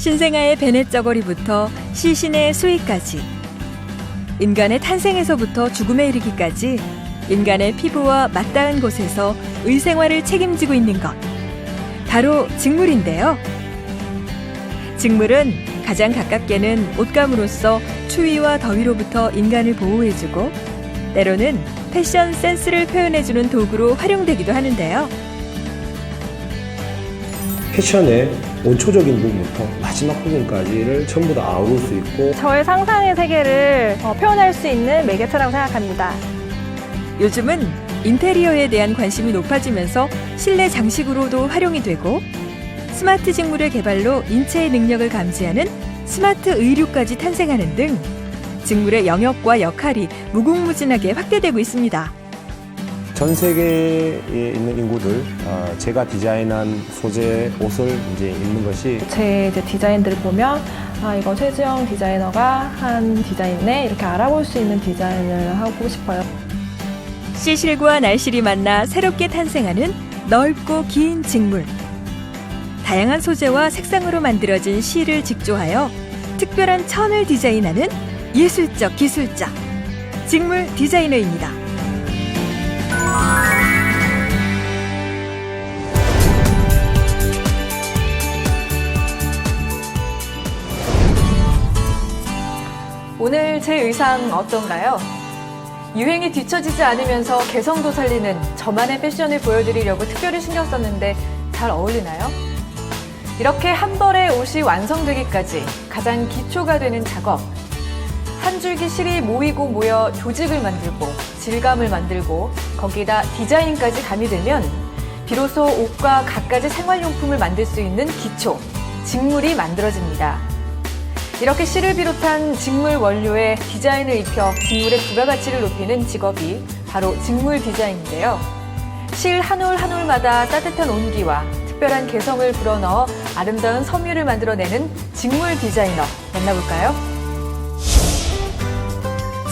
신생아의 베넷 저고리부터 시신의 수위까지, 인간의 탄생에서부터 죽음에 이르기까지 인간의 피부와 맞닿은 곳에서 의생활을 책임지고 있는 것, 바로 직물인데요. 직물은 가장 가깝게는 옷감으로써 추위와 더위로부터 인간을 보호해주고, 때로는 패션 센스를 표현해주는 도구로 활용되기도 하는데요. 패션의 원초적인 부분부터 마지막 부분까지를 전부 다 아우를 수 있고, 저의 상상의 세계를 표현할 수 있는 매개체라고 생각합니다. 요즘은 인테리어에 대한 관심이 높아지면서 실내 장식으로도 활용이 되고, 스마트 직물의 개발로 인체의 능력을 감지하는 스마트 의류까지 탄생하는 등 직물의 영역과 역할이 무궁무진하게 확대되고 있습니다. 전 세계에 있는 인구들, 제가 디자인한 소재 옷을 이제 입는 것이 제 디자인들을 보면 이거 최지영 디자이너가 한 디자인이네, 이렇게 알아볼 수 있는 디자인을 하고 싶어요. 시실과 날실이 만나 새롭게 탄생하는 넓고 긴 직물. 다양한 소재와 색상으로 만들어진 실을 직조하여 특별한 천을 디자인하는 예술적 기술자, 직물 디자이너입니다. 오늘 제 의상 어떤가요? 유행에 뒤처지지 않으면서 개성도 살리는 저만의 패션을 보여드리려고 특별히 신경 썼는데 잘 어울리나요? 이렇게 한 벌의 옷이 완성되기까지 가장 기초가 되는 작업. 한 줄기 실이 모이고 모여 조직을 만들고 질감을 만들고 거기다 디자인까지 가미되면 비로소 옷과 갖가지 생활용품을 만들 수 있는 기초, 직물이 만들어집니다. 이렇게 실을 비롯한 직물 원료에 디자인을 입혀 직물의 부가가치를 높이는 직업이 바로 직물 디자인인데요. 실 한 올 한 올마다 따뜻한 온기와 특별한 개성을 불어넣어 아름다운 섬유를 만들어내는 직물 디자이너 만나볼까요?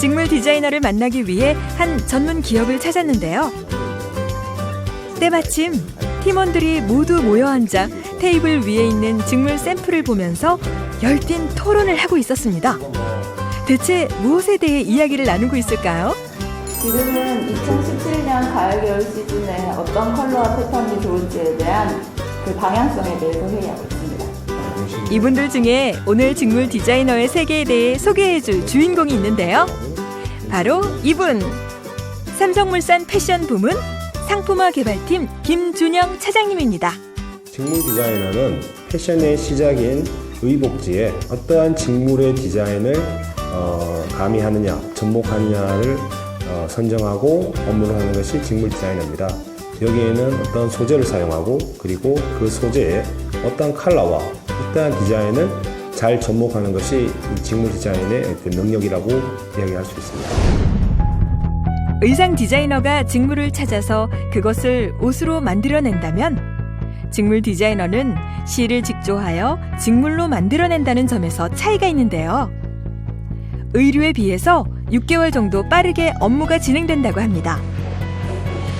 직물 디자이너를 만나기 위해 한 전문 기업을 찾았는데요. 때마침 팀원들이 모두 모여 앉아 테이블 위에 있는 직물 샘플을 보면서 열띤 토론을 하고 있었습니다. 대체 무엇에 대해 이야기를 나누고 있을까요? 지금은 2017년 가을 겨울 시즌에 어떤 컬러와 패턴이 좋을지에 대한 그 방향성에 대해서 회의하고 있습니다. 이분들 중에 오늘 직물 디자이너의 세계에 대해 소개해줄 주인공이 있는데요. 바로 이분! 삼성물산 패션 부문 상품화 개발팀 김준영 차장님입니다. 직물 디자이너는 패션의 시작인 의복지에 어떠한 직물의 디자인을 가미하느냐, 접목하느냐를 선정하고 업무를 하는 것이 직물 디자이너입니다. 여기에는 어떤 소재를 사용하고 그리고 그 소재에 어떤 컬러와 어떠한 디자인을 잘 접목하는 것이 직물 디자인의 능력이라고 이야기할 수 있습니다. 의상 디자이너가 직물을 찾아서 그것을 옷으로 만들어낸다면, 직물 디자이너는 실을 직조하여 직물로 만들어낸다는 점에서 차이가 있는데요. 의류에 비해서 6개월 정도 빠르게 업무가 진행된다고 합니다.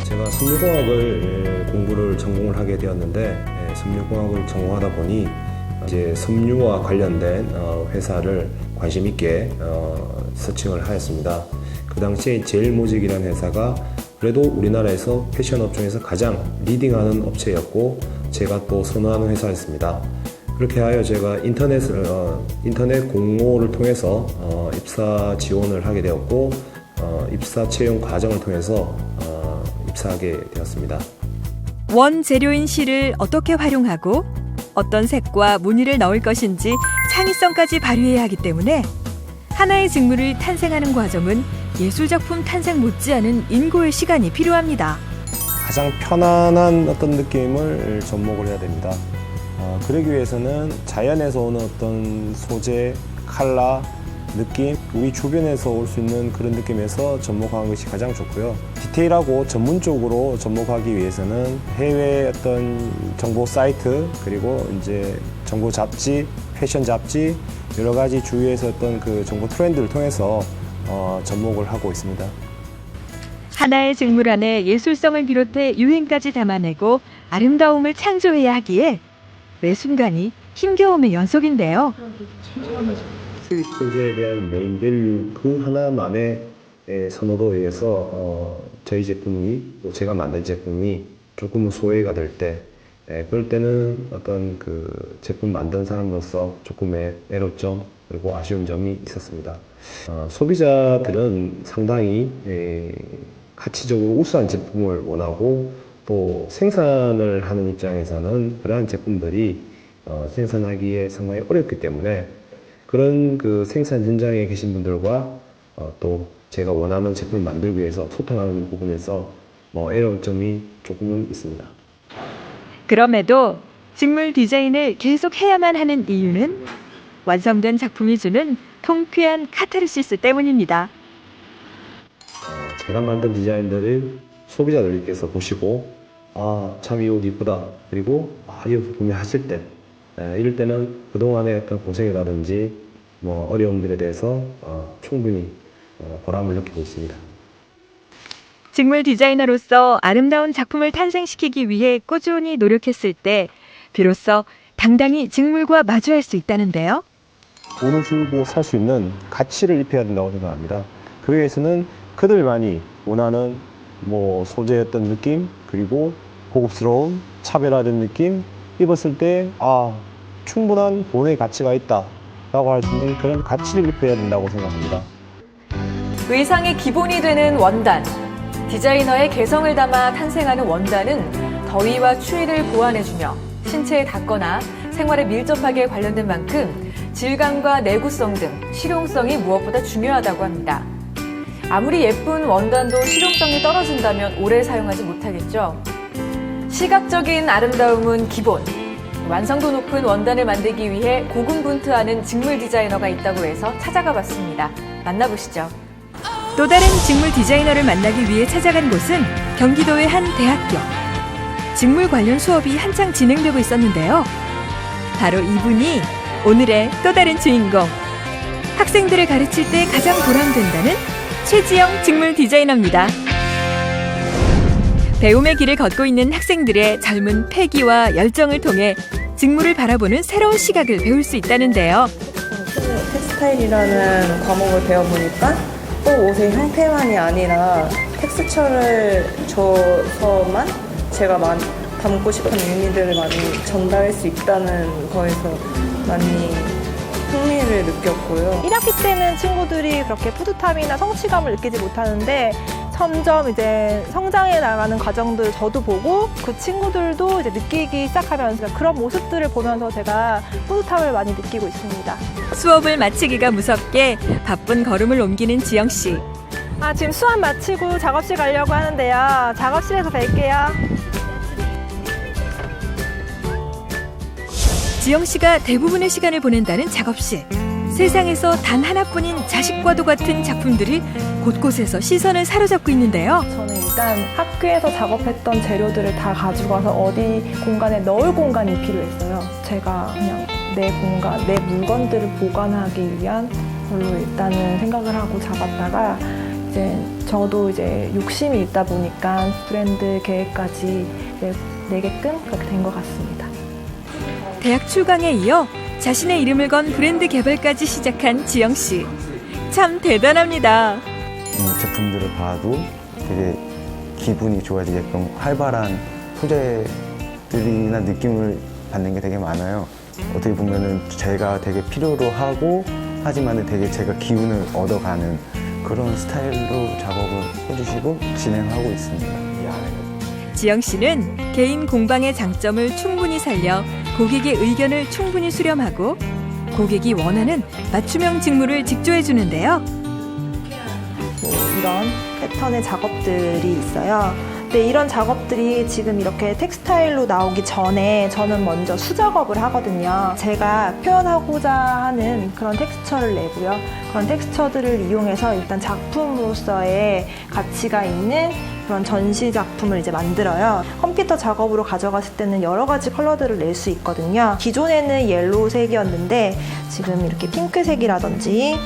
제가 섬유공학을 공부를 전공을 하게 되었는데, 섬유공학을 전공하다 보니 이제 섬유와 관련된 회사를 관심 있게 서칭을 하였습니다. 그 당시에 제일모직이라는 회사가 그래도 우리나라에서 패션 업종에서 가장 리딩하는 업체였고, 제가 또 선호하는 회사였습니다. 그렇게 하여 제가 인터넷 공모를 통해서 입사 지원을 하게 되었고, 입사 채용 과정을 통해서 입사하게 되었습니다. 원재료인 실을 어떻게 활용하고 어떤 색과 무늬를 넣을 것인지 창의성까지 발휘해야 하기 때문에 하나의 직물을 탄생하는 과정은 예술작품 탄생 못지않은 인고의 시간이 필요합니다. 가장 편안한 어떤 느낌을 접목을 해야 됩니다. 그러기 위해서는 자연에서 오는 어떤 소재, 컬러, 느낌, 우리 주변에서 올 수 있는 그런 느낌에서 접목하는 것이 가장 좋고요. 디테일하고 전문적으로 접목하기 위해서는 해외 어떤 정보 사이트, 그리고 이제 정보 잡지, 패션 잡지, 여러 가지 주위에서 어떤 그 정보 트렌드를 통해서 접목을 하고 있습니다. 하나의 직물 안에 예술성을 비롯해 유행까지 담아내고 아름다움을 창조해야 하기에 매 순간이 힘겨움의 연속인데요. 수익 소재에 대한 메인 밸류 그 하나만의 선호도에 의해서 저희 제품이 또 제가 만든 제품이 조금 소외가 될 때 그럴 때는 어떤 그 제품 만든 사람으로서 조금의 애로점 그리고 아쉬운 점이 있었습니다. 소비자들은 상당히 가치적으로 우수한 제품을 원하고 또 생산을 하는 입장에서는 그러한 제품들이 생산하기에 상당히 어렵기 때문에 그런 그 생산 현장에 계신 분들과 또 제가 원하는 제품을 만들기 위해서 소통하는 부분에서 애로운 점이 조금은 있습니다. 그럼에도 직물 디자인을 계속 해야만 하는 이유는 완성된 작품이 주는 통쾌한 카타르시스 때문입니다. 제가 만든 디자인들을 소비자들께서 보시고 참 이 옷 이쁘다 그리고 이 옷 구매하실 때 이럴 때는 그동안의 어떤 고생이라든지 어려움들에 대해서 충분히 보람을 느끼고 있습니다. 직물 디자이너로서 아름다운 작품을 탄생시키기 위해 꾸준히 노력했을 때 비로소 당당히 직물과 마주할 수 있다는데요. 돈을 주고 살 수 있는 가치를 입혀야 된다고 생각합니다. 그 위해서는 그들만이 원하는 소재의 어떤 느낌 그리고 고급스러운 차별화된 느낌 입었을 때 충분한 돈의 가치가 있다 라고 할 수 있는 그런 가치를 입혀야 된다고 생각합니다. 의상의 기본이 되는 원단. 디자이너의 개성을 담아 탄생하는 원단은 더위와 추위를 보완해주며 신체에 닿거나 생활에 밀접하게 관련된 만큼 질감과 내구성 등 실용성이 무엇보다 중요하다고 합니다. 아무리 예쁜 원단도 실용성이 떨어진다면 오래 사용하지 못하겠죠. 시각적인 아름다움은 기본. 완성도 높은 원단을 만들기 위해 고군분투하는 직물 디자이너가 있다고 해서 찾아가 봤습니다. 만나보시죠. 또 다른 직물 디자이너를 만나기 위해 찾아간 곳은 경기도의 한 대학교. 직물 관련 수업이 한창 진행되고 있었는데요. 바로 이분이 오늘의 또 다른 주인공. 학생들을 가르칠 때 가장 보람된다는 최지영 직물 디자이너입니다. 배움의 길을 걷고 있는 학생들의 젊은 패기와 열정을 통해 직물을 바라보는 새로운 시각을 배울 수 있다는데요. 텍스타일이라는 과목을 배워보니까 꼭 옷의 형태만이 아니라 텍스처를 줘서만 제가 담고 싶은 의미들을 많이 전달할 수 있다는 거에서 많이 흥미를 느꼈고요. 1학기 때는 친구들이 그렇게 뿌듯함이나 성취감을 느끼지 못하는데 점점 이제 성장해 나가는 과정들을 저도 보고 그 친구들도 이제 느끼기 시작하면서 그런 모습들을 보면서 제가 뿌듯함을 많이 느끼고 있습니다. 수업을 마치기가 무섭게 바쁜 걸음을 옮기는 지영 씨. 지금 수업 마치고 작업실 가려고 하는데요. 작업실에서 뵐게요. 지영 씨가 대부분의 시간을 보낸다는 작업실. 세상에서 단 하나뿐인 자식과도 같은 작품들이 곳곳에서 시선을 사로잡고 있는데요. 저는 일단 학교에서 작업했던 재료들을 다 가지고 와서 어디 공간에 넣을 공간이 필요했어요. 제가 그냥 내 공간, 내 물건들을 보관하기 위한 걸로 일단은 생각을 하고 잡았다가 이제 저도 이제 욕심이 있다 보니까 브랜드 계획까지 내게끔 그렇게 된 것 같습니다. 대학 출강에 이어 자신의 이름을 건 브랜드 개발까지 시작한 지영 씨. 참 대단합니다. 제품들을 봐도 되게 기분이 좋아지게끔 활발한 소재들이나 느낌을 받는 게 되게 많아요. 어떻게 보면은 제가 되게 필요로 하고 하지만 되게 제가 기운을 얻어가는 그런 스타일로 작업을 해주시고 진행하고 있습니다. 지영 씨는 개인 공방의 장점을 충분히 살려 고객의 의견을 충분히 수렴하고 고객이 원하는 맞춤형 직물을 직조해 주는데요. 이런 패턴의 작업들이 있어요. 근데 이런 작업들이 지금 이렇게 텍스타일로 나오기 전에 저는 먼저 수작업을 하거든요. 제가 표현하고자 하는 그런 텍스처를 내고요. 그런 텍스처들을 이용해서 일단 작품으로서의 가치가 있는 그런 전시 작품을 이제 만들어요. 컴퓨터 작업으로 가져갔을 때는 여러 가지 컬러들을 낼 수 있거든요. 기존에는 옐로우색이었는데 지금 이렇게 핑크색이라든지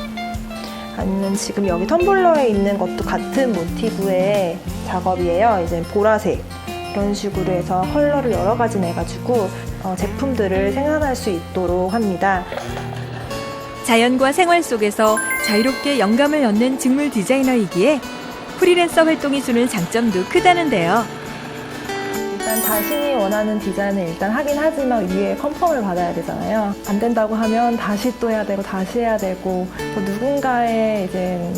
아니면 지금 여기 텀블러에 있는 것도 같은 모티브의 작업이에요. 이제 보라색. 이런 식으로 해서 컬러를 여러 가지 내가지고 제품들을 생산할 수 있도록 합니다. 자연과 생활 속에서 자유롭게 영감을 얻는 직물 디자이너이기에 프리랜서 활동이 주는 장점도 크다는데요. 일단 자신이 원하는 디자인을 일단 하긴 하지만 위에 컨펌을 받아야 되잖아요. 안 된다고 하면 다시 또 해야 되고 다시 해야 되고 또 누군가의 이제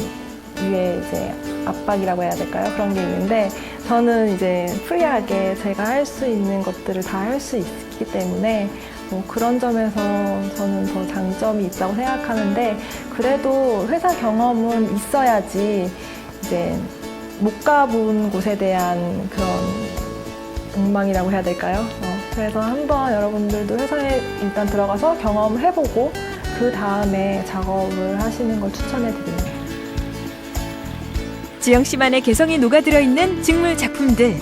위에 이제 압박이라고 해야 될까요? 그런 게 있는데 저는 이제 프리하게 제가 할 수 있는 것들을 다 할 수 있기 때문에 그런 점에서 저는 더 장점이 있다고 생각하는데 그래도 회사 경험은 있어야지 이제 못 가본 곳에 대한 그런 엉망이라고 해야 될까요? 그래서 한번 여러분들도 회사에 일단 들어가서 경험을 해보고 그 다음에 작업을 하시는 걸 추천해드립니다. 지영 씨만의 개성이 녹아들어 있는 직물 작품들.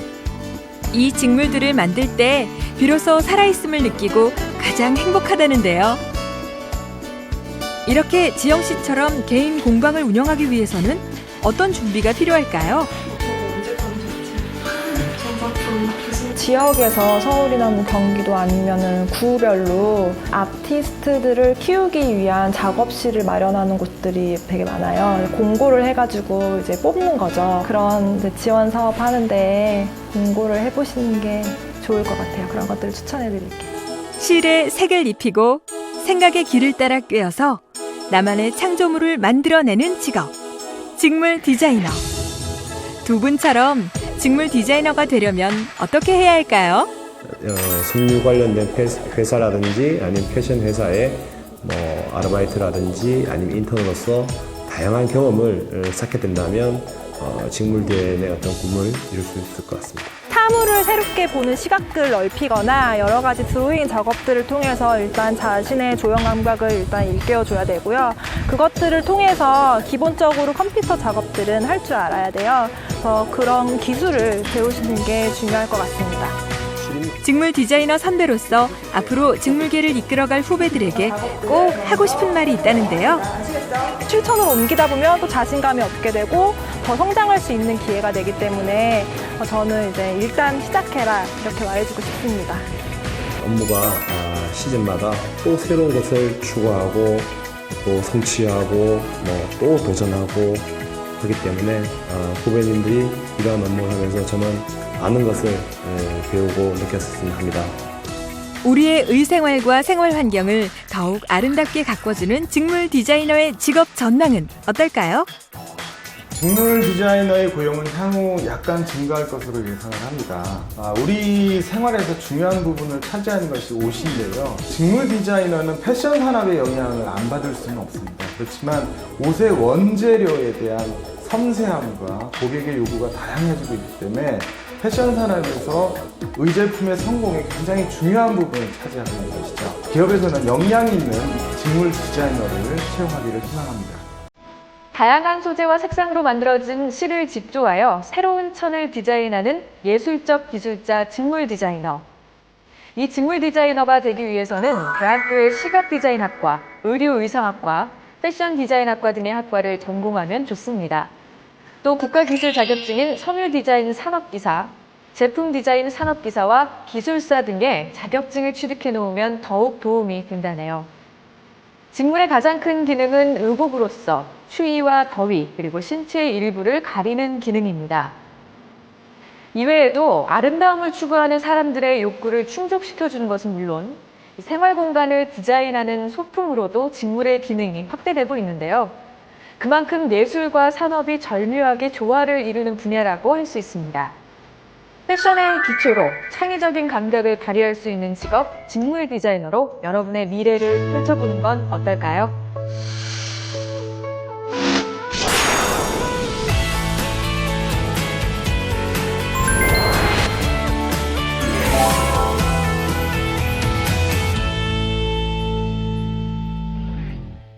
이 직물들을 만들 때 비로소 살아있음을 느끼고 가장 행복하다는데요. 이렇게 지영 씨처럼 개인 공방을 운영하기 위해서는 어떤 준비가 필요할까요? 지역에서 서울이나 뭐 경기도 아니면은 구별로 아티스트들을 키우기 위한 작업실을 마련하는 곳들이 되게 많아요. 공고를 해가지고 이제 뽑는 거죠. 그런 이제 지원 사업 하는데 공고를 해보시는 게 좋을 것 같아요. 그런 것들을 추천해드릴게요. 실에 색을 입히고 생각의 길을 따라 꿰어서 나만의 창조물을 만들어내는 직업. 직물 디자이너. 두 분처럼 직물 디자이너가 되려면 어떻게 해야 할까요? 섬유 관련된 회사라든지 아니면 패션 회사에 아르바이트라든지 아니면 인턴으로서 다양한 경험을 쌓게 된다면 직물 디자인의 어떤 꿈을 이룰 수 있을 것 같습니다. 사물을 새롭게 보는 시각을 넓히거나 여러 가지 드로잉 작업들을 통해서 일단 자신의 조형 감각을 일단 일깨워줘야 되고요. 그것들을 통해서 기본적으로 컴퓨터 작업들은 할 줄 알아야 돼요. 그래서 그런 기술을 배우시는 게 중요할 것 같습니다. 직물 디자이너 선배로서 앞으로 직물계를 이끌어갈 후배들에게 꼭 하고 싶은 말이 있다는데요. 실천으로 옮기다 보면 또 자신감이 얻게 되고 더 성장할 수 있는 기회가 되기 때문에 저는 이제 일단 시작해라 이렇게 말해주고 싶습니다. 업무가 시즌마다 또 새로운 것을 추구하고 또 성취하고 또 도전하고 그렇기 때문에 후배님들이 이러한 업무를 하면서 저는 많은 것을 배우고 느꼈으면 합니다. 우리의 의생활과 생활 환경을 더욱 아름답게 가꿔주는 직물 디자이너의 직업 전망은 어떨까요? 직물 디자이너의 고용은 향후 약간 증가할 것으로 예상을 합니다. 우리 생활에서 중요한 부분을 차지하는 것이 옷인데요. 직물 디자이너는 패션 산업의 영향을 안 받을 수는 없습니다. 그렇지만 옷의 원재료에 대한 섬세함과 고객의 요구가 다양해지고 있기 때문에 패션 산업에서 의제품의 성공에 굉장히 중요한 부분을 차지하고 있는 것이죠. 기업에서는 역량 있는 직물 디자이너를 채용하기를 희망합니다. 다양한 소재와 색상으로 만들어진 실을 집조하여 새로운 천을 디자인하는 예술적 기술자 직물 디자이너. 이 직물 디자이너가 되기 위해서는 대학교의 시각디자인학과, 의류의상학과, 패션 디자인학과 등의 학과를 전공하면 좋습니다. 또 국가기술 자격증인 섬유디자인 산업기사, 제품 디자인 산업기사와 기술사 등의 자격증을 취득해 놓으면 더욱 도움이 된다네요. 직물의 가장 큰 기능은 의복으로서 추위와 더위 그리고 신체의 일부를 가리는 기능입니다. 이외에도 아름다움을 추구하는 사람들의 욕구를 충족시켜주는 것은 물론 생활 공간을 디자인하는 소품으로도 직물의 기능이 확대되고 있는데요. 그만큼 예술과 산업이 절묘하게 조화를 이루는 분야라고 할 수 있습니다. 패션의 기초로 창의적인 감각을 발휘할 수 있는 직업, 직물 디자이너로 여러분의 미래를 펼쳐보는 건 어떨까요?